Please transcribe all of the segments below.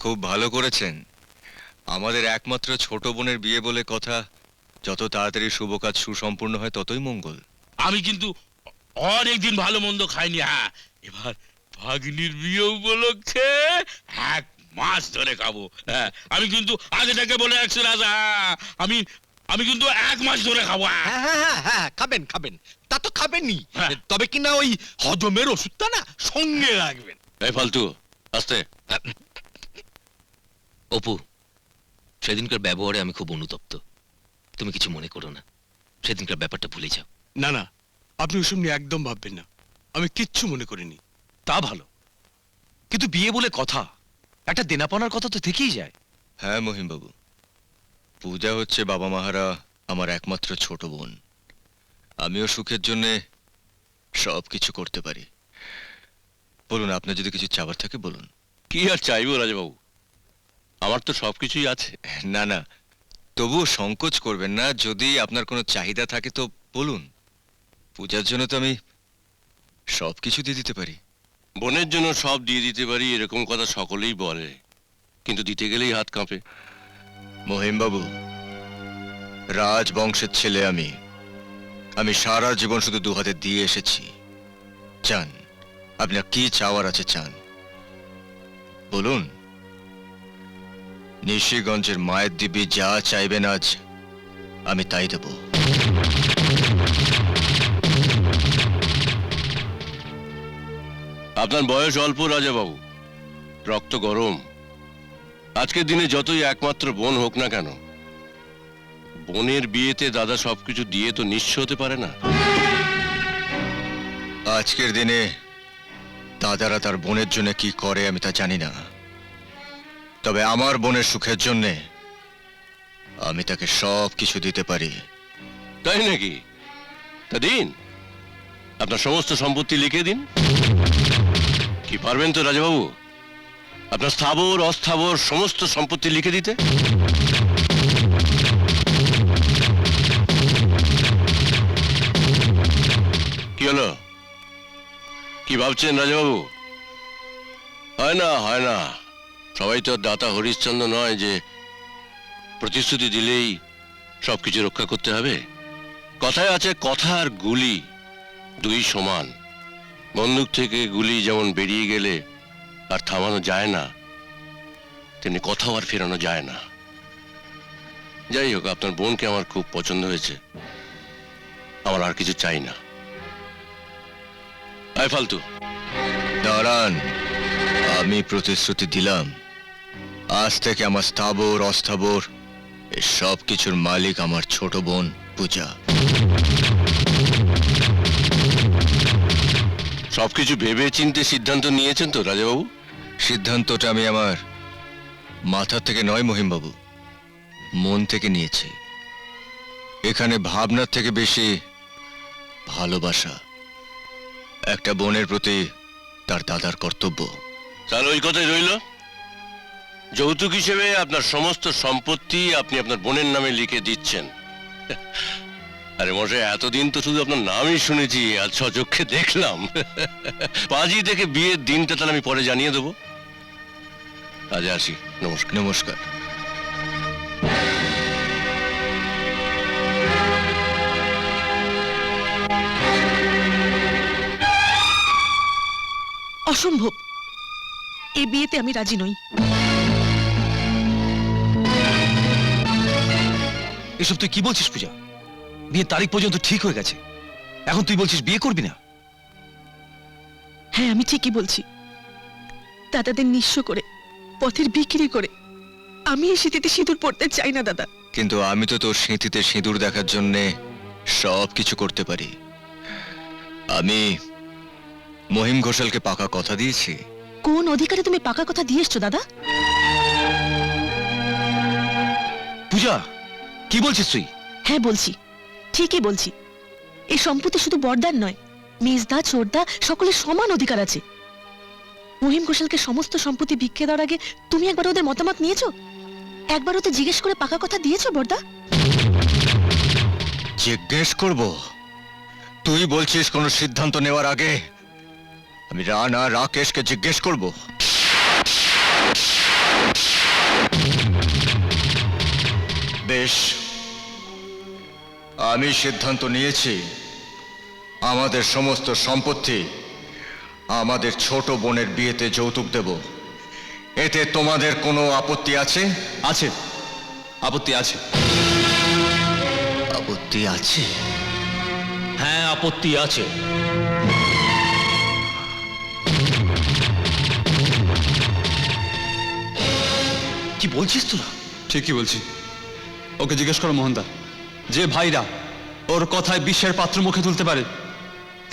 খুব ভালো করেছেন। আমাদের একমাত্র ছোট বোনের বিয়ে বলে কথা, যত তাড়াতাড়ি শুভ কাজ সুসম্পূর্ণ হয় ততই মঙ্গল। আমি কিন্তু অনেকদিন ভালো মন্দ খাইনি। হ্যাঁ, এবার ভাগ্নির বিয়ে উপলক্ষে 1 মাস ধরে খাবো। হ্যাঁ, আমি কিন্তু আগে থেকে বলে রাখছি রাজা। আমি আমি কিন্তু 1 মাস ধরে খাবো। হ্যাঁ হ্যাঁ হ্যাঁ হ্যাঁ, খাবেন খাবেন, তা তো খাবেনই। হ্যাঁ। তবে কিনা ওই হজমের ওষুধটা না সঙ্গে রাখবেন। এই ফালতু আস্তে। অপু, সেদিনকার ব্যবহারে আমি খুব অনুতপ্ত। তুমি কিছু মনে করো না, সেদিনকার ব্যাপারটা ভুলে যাও। না না, আপনি ওসব নিয়ে একদম ভাববেন না, আমি কিচ্ছু মনে করিনি। তা ভালো, কিন্তু বিয়ে বলে কথা, একটা দেনাপানার কথা তো থেকেই যায়। হ্যাঁ মহিমবাবু, পূজা হচ্ছে বাবা মাহারা আমার একমাত্র ছোট বোন। আমিও সুখের জন্যে সব কিছু করতে পারি। বলুন, আপনার যদি কিছু চাবার থাকে বলুন। কি আর চাইবো রাজাবাবু, আমার তো সবকিছুই আছে। না না, তবুও সংকোচ করবেন না। যদি আপনার কোনো চাহিদা থাকে তো বলুন। পূজার জন্য তো আমি সব কিছু দিয়ে দিতে পারি। বোনের জন্য সব দিয়ে দিতে পারি এরকম কথা সকলেই বলে, কিন্তু দিতে গেলেই হাত কাঁপে। মহিমবাবু, রাজবংশের ছেলে আমি সারা জীবন শুধু দুহাতে দিয়ে এসেছি। চান, আপনার কি চাওয়ার আছে চান বলুন। নিশিগঞ্জের মায়ের দিব্যি যা চাইবেন আজ আমি তাই দেব। আপনার বয়স অল্প রাজাবাবু, রক্ত গরম। আজকের দিনে যতই একমাত্র বোন হোক না কেন, বোনের বিয়েতে দাদা সবকিছু দিয়ে তো নিঃস্ব হতে পারে না। আজকের দিনে দাদারা তার বোনের জন্য কি করে আমি তা জানি না, তবে আমার বোনের সুখের জন্যে আমি তাকে সব কিছু দিতে পারি। তাই নাকি? তা দিন, আপনার সমস্ত সম্পত্তি লিখে দিন। কি পারবেন তো রাজাবাবু আপনার স্থাবর অস্থাবর সমস্ত সম্পত্তি লিখে দিতে? কি হলো, কি ভাবছেন রাজাবাবু? হয় না হয় না, সবাই তো দাতা হরিশ্চন্দ্র নয় যে প্রতিশ্রুতি দিলেই সবকিছু রক্ষা করতে হবে। কথায় আছে, কথা আর গুলি দুই সমান। বন্দুক থেকে গুলি যেমন বেরিয়ে গেলে আর থামানো যায় না, তেমনি কথাও আর ফেরানো যায় না। যাই হোক, আপনার বোনকে আমার খুব পছন্দ হয়েছে, আমার আর কিছু চাই না। আয় ফালতু। দাঁড়ান, আমি প্রতিশ্রুতি দিলাম, আজ থেকে আমার স্থাবর অস্থাবর এই সব কিছুর মালিক আমার ছোট বোন পূজা। সবকিছু ভেবে চিন্তে সিদ্ধান্ত নিয়েছেন তো রাজাবাবু? সিদ্ধান্তটা আমি আমার মাথা থেকে নয় মহিমবাবু, মন থেকে নিয়েছি। এখানে ভাবনার থেকে বেশি ভালোবাসা, একটা বোনের প্রতি তার দাদার কর্তব্য। তাহলে ওই কথাই রইল, যৌতুক হিসেবে আপনার সমস্ত সম্পত্তি আপনি আপনার বোনের নামে লিখে দিচ্ছেন। আরে মশাই, এতদিন তো শুধু আপনার নামই শুনেছি, আজ সচক্ষে দেখলাম। পাঁজি থেকে বিয়ের দিনটা তাহলে আমি পরে জানিয়ে দেবো। আজ আসি, নমস্কার। নমস্কার। অসম্ভব, এই বিয়েতে আমি রাজি নই। এসব তুই কি বলছিস পূজা? বিয়ের তারিখ পর্যন্ত ঠিক হয়ে গেছে, এখন তুই বলছিস বিয়ে করবি না? হ্যাঁ, আমি ঠিকই বলছি। দাদাদের নিঃস্ব করে, পথের বিক্রি করে আমি এই শীতিতে সিঁদুর পড়তে চাই না দাদা। কিন্তু আমি তো তোর স্মৃতিতে সিঁদুর দেখার জন্যে সব কিছু করতে পারি। আমি মহিম ঘোষালকে পাকা কথা দিয়েছি। কোন অধিকারে তুমি পাকা কথা দিয়ে এসছো দাদা? পূজা, কি বলছিস তুই? হ্যাঁ বলছি, ঠিকই বলছি। এই সম্পত্তি শুধু বড়দার নয়, মেজদা ছোটদা সকলের সমান অধিকার আছে। মহিম ঘোষালকে সমস্ত সম্পত্তি ভিক্ষে দেওয়ার আগে তুমি একবার ওদের মতামত নিয়েছো? একবার ওদের জিজ্ঞেস করে পাকা কথা দিয়েছো বড়দা? জিজ্ঞেস করব? তুই বলছিস কোন সিদ্ধান্ত নেওয়ার আগে আমি রানা রাকেশকে জিজ্ঞেস করব? রাকেশ, আমি সিদ্ধান্ত নিয়েছি আমাদের সমস্ত সম্পত্তি আমাদের ছোট বোনের বিয়েতে যৌতুক দেব। এতে তোমাদের কোনো আপত্তি আছে? আছে, আপত্তি আছে। আপত্তি আছে? হ্যাঁ, আপত্তি আছে। কি বলছিস তোরা? ঠিকই বলছি। ওকে জিজ্ঞেস করো মোহনদা, যে ভাইরা ওর কথায় বিশ্বের পাত্র মুখে তুলতে পারে,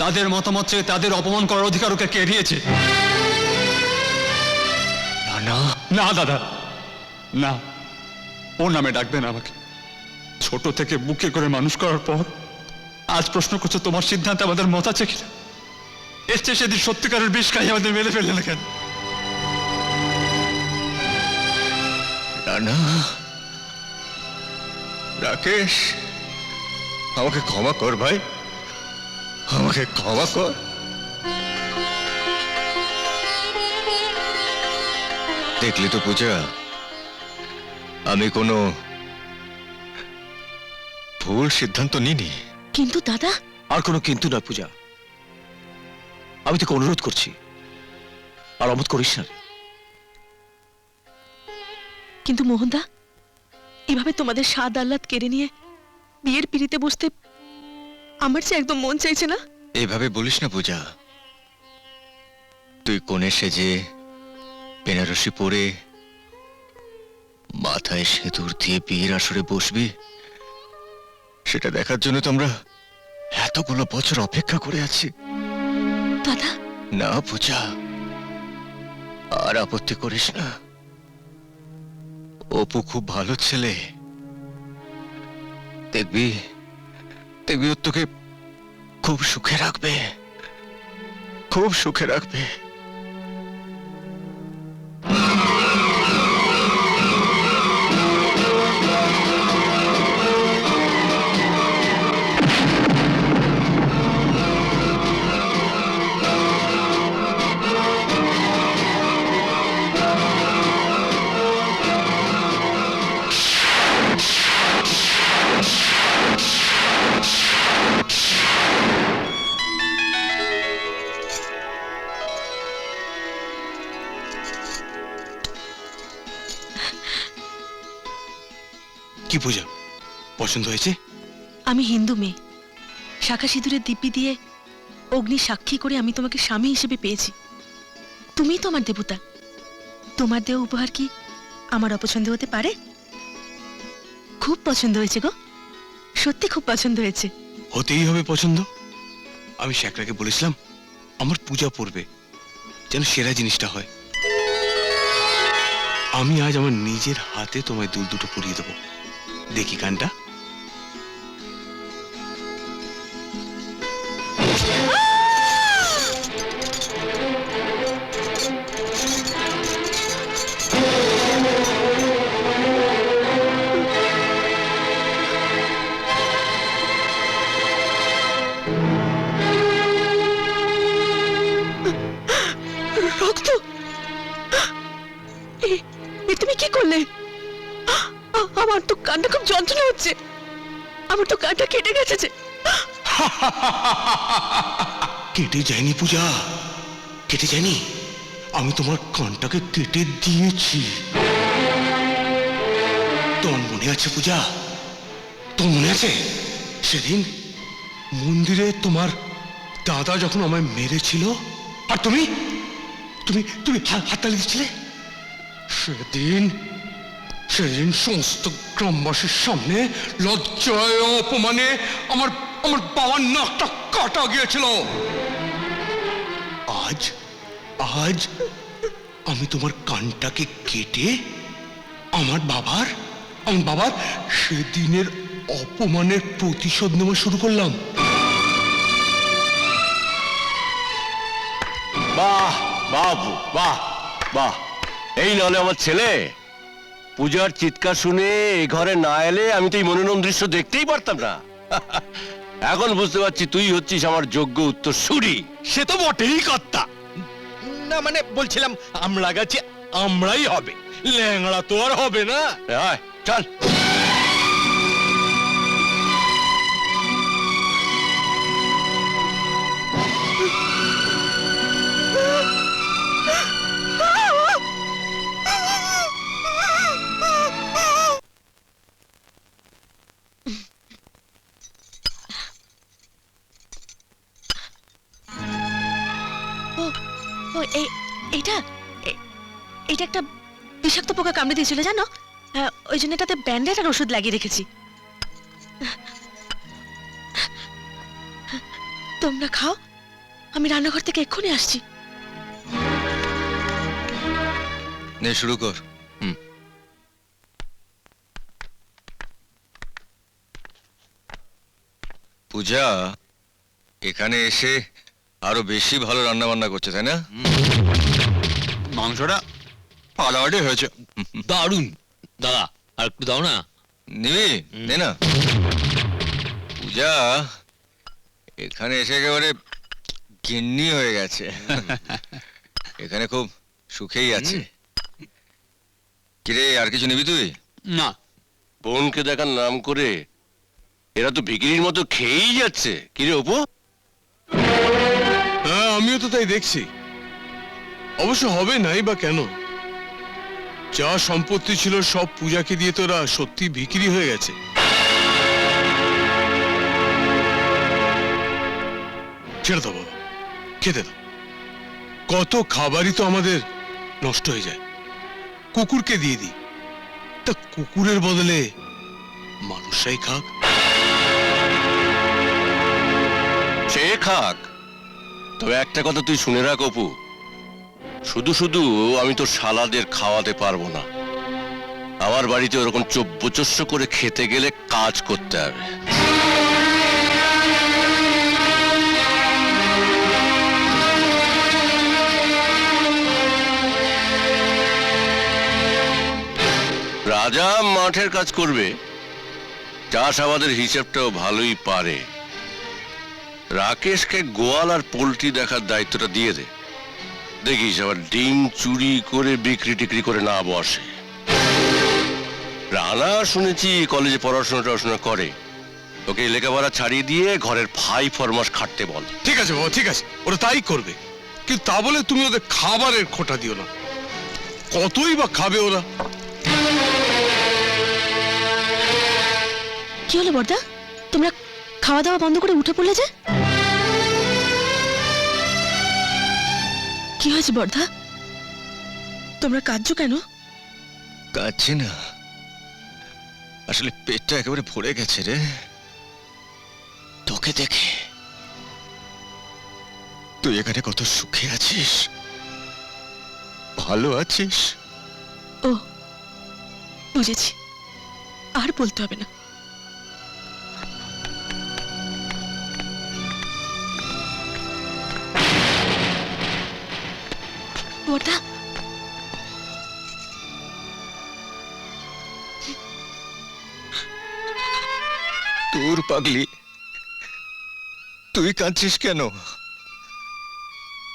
তাদের মতামত চেয়ে তাদের অপমান করার অধিকার ওকে কে দিয়েছে? না না, না দাদা, না, ওর নামে ডাকবেন আমাকে। ছোট থেকে বুকে করে মানুষ করার পর আজ প্রশ্ন করছো তোমার সিদ্ধান্তে আমাদের মত আছে কিনা? এসছে সেদিন সত্যিকারের বিষ খাই আমাদের মেরে ফেললে না কেন? না না, রাকেশ, আমাকে ক্ষমা কর ভাই, আমাকে ক্ষমা কর। দেখলি তো পূজা, আমি কোনো ভুল সিদ্ধান্ত নিইনি। কিন্তু দাদা, আর কোনো কিন্তু না পূজা, আমি তোকে অনুরোধ করছি, আর অমত করিস না রে। কিন্তু মোহনদা, এভাবে তোমাদের স্বাদ আহ্লাদ কেড়ে নিয়ে বিয়ের পিড়িতে বসতে আমার যে একদম মন চাইছে না। এভাবে বলিস না পূজা, তুই কোণে সেজে বেনারসি পরে মাথায় সিঁদুর দিয়ে বিয়ের আসরে বসবি, সেটা দেখার জন্য তো আমরা এতগুলো বছর অপেক্ষা করে আছি। দাদা, না পূজা, আর আপত্তি করিস না। অপু খুব ভালো ছেলে, দেখবি দেখবি ও তোকে খুব সুখে রাখবে, খুব সুখে রাখবে। কি পূজা, পছন্দ হয়েছে? আমি হিন্দু মেয়ে, শাখা সিঁদুরের দিব্যি দিয়ে অগ্নি সাক্ষী করে আমি তোমাকে স্বামী হিসেবে পেয়েছি। তুমিই তো আমার দেবতা। তোমার দেওয়া উপহার কি আমার অপছন্দ হতে পারে? খুব পছন্দ হয়েছে গো, সত্যি খুব পছন্দ হয়েছে। হতেই হবে পছন্দ। আমি শ্যাকরাকে বলেছিলাম আমার পূজা পড়বে, যেন সেরা জিনিসটা হয়। আমি আজ আমার নিজের হাতে তোমায় দুল দুটো পরিয়ে দেবো। দেখি গানটা। রক্ত! এ তুমি কি করলে? আমার তো কানটা খুব যন্ত্রণা হচ্ছে, আমার তো কানটা কেটে গেছে যে। কেটে যায়নি পূজা, কেটে যায়নি। আমি তোমার কানটাকে কেটে দিয়েছি। তোমার মনে আছে পূজা? তোমার মনে আছে সেদিন মন্দিরে তোমার দাদা যখন আমায় মেরেছিল আর তুমি তুমি তুমি হাততালি দিচ্ছিলে? সেদিন সেদিন সমস্ত গ্রামবাসীর সামনে লজ্জায় অপমানে আমার আমার বাবার নাকটা কাটা গিয়েছিল। আজ আজ আমি তোমার কানটাকে কেটে আমার বাবার সেদিনের অপমানের প্রতিশোধ নেওয়া শুরু করলাম। বাহ বাহ বাহ বাহ, এই নাহলে আমার ছেলে। পূজার চিৎকার শুনে এ ঘরে না এলে আমি তো এই মনোরম দৃশ্য দেখতেই পারতাম না। এখন বুঝতে পারছি তুই হচ্ছিস আমার যোগ্য উত্তরসূরি। সে তো বটেই কর্তা। না মানে বলছিলাম আমরা গাছি আমরাই হবে, ল্যাংড়া তো আর হবে না। আয়, চল। এইটা এইটা একটা বিষাক্ত পোকা কামড়ে দিয়েছিল জানো, ওই জন্য এটাতে ব্যান্ডেড আর ওষুধ লাগিয়ে রেখেছি। তোমরা খাও, আমি রান্নাঘর থেকে এক্ষুনি আসছি। নে শুরু কর। পূজা এখানে এসে আরো বেশি ভালো রান্না বান্না করছে, তাই না? মাংসটা ফাটাফাটি হয়েছে। দারুণ। দাদা আর একটু দাও না। নিবি? নে না। পূজা এখানে এসে একেবারে গিন্নি হয়ে গেছে। এখানে খুব সুখেই আছে। কিরে, আর কিছু নিবি তুই? না, বোনকে দেখার নাম করে এরা তো ভিকিরির মতো খেয়েই যাচ্ছে। কিরে অপু? হ্যাঁ, আমিও তো তাই দেখছি। অবশ্য হবে নাই বা কেন? যা সম্পত্তি ছিল সব পূজাকে দিয়ে তোরা সত্যি বিক্রি হয়ে গেছে। ছেড়ে দাও বাবা, খেতে দাও। কত খাবারই তো আমাদের নষ্ট হয়ে যায়, কুকুরকে দিয়ে দিই। তা কুকুরের বদলে মানুষরাই খাক। সে খাক, তবে একটা কথা তুই শুনে রাখ অপু, শুধু শুধু আমি তোর শালাদের খাওয়াতে পারবো না। আমার বাড়িতে ওরকম চব্বচস্য করে খেতে গেলে কাজ করতে হবে। রাজা মাঠের কাজ করবে, চাষাবাদের হিসেবটাও ভালোই পারে। রাকেশকে গোয়াল আর পোল্ট্রি দেখার দায়িত্বটা দিয়ে দে। দেখিস আবার ডিম চুরি করে বিক্রি টিক্রি করে না বসে। রানা শুনেছি কলেজে পড়াশোনা করে, ওকে লেখাপড়া ছাড়িয়ে দিয়ে ঘরের ফাই ফরমাস খাটতে বল। ঠিক আছে বাবা, ঠিক আছে, ওরা তাই করবে। কিন্তু তা বলে তুমি ওদের খাবারের খোঁটা দিও না। কতই বা খাবে ওরা? কি হলো বর্দা, তোমরা খাওয়া দাওয়া বন্ধ করে উঠে পড়লে যে? কি হয়েছে বর্দা, তোমরা কাঁদছো কেন? কাচ্ছি না, আসলে পেটটা একেবারে ভরে গেছে রে তোকে দেখে। তুই এখানে কত সুখে আছিস, ভালো আছিস। ও বুঝেছি, আর বলতে হবে না। বর্দা, তোর পাগলি, তুই কাঁদছিস কেন?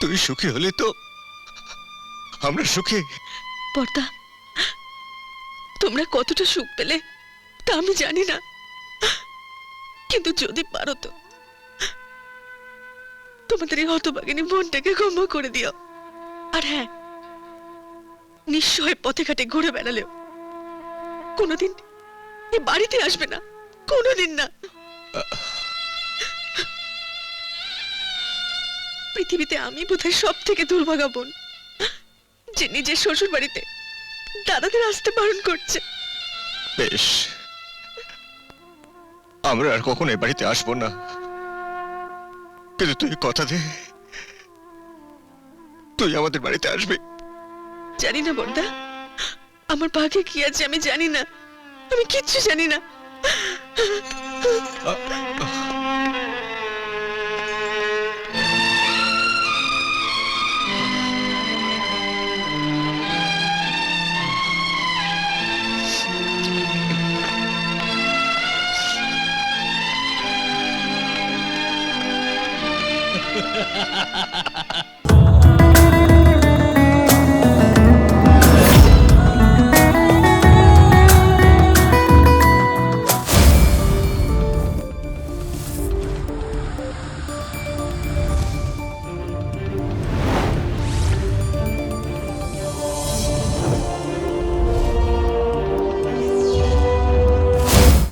তুই সুখী হলে তো আমরা সুখী। বর্দা, তোমরা কতটা সুখ পেলে তা আমি জানি না, কিন্তু যদি পারো তো তোমাদের এই হতভাগিনী বোনটাকে ক্ষমা করে দিও। আর হ্যাঁ, নিঃস্ব হয়ে পথে ঘাটে ঘুরে বেড়ালেও কোনোদিন এ বাড়িতে আসবে না, কোনোদিন না। পৃথিবীতে আমি বোধহয় সব থেকে দুর্ভাগা বোন, যে নিজের শ্বশুর বাড়িতে দাদাদের আসতে বারণ করছে। বেশ, আমরা আর কখনো এ বাড়িতে আসবো না, কিন্তু তুই কথা দে তুই আমাদের বাড়িতে আসবি। জানি না বর্দা, আমার ভাগ্যে কি আছে আমি জানি না, আমি কিচ্ছু জানি না।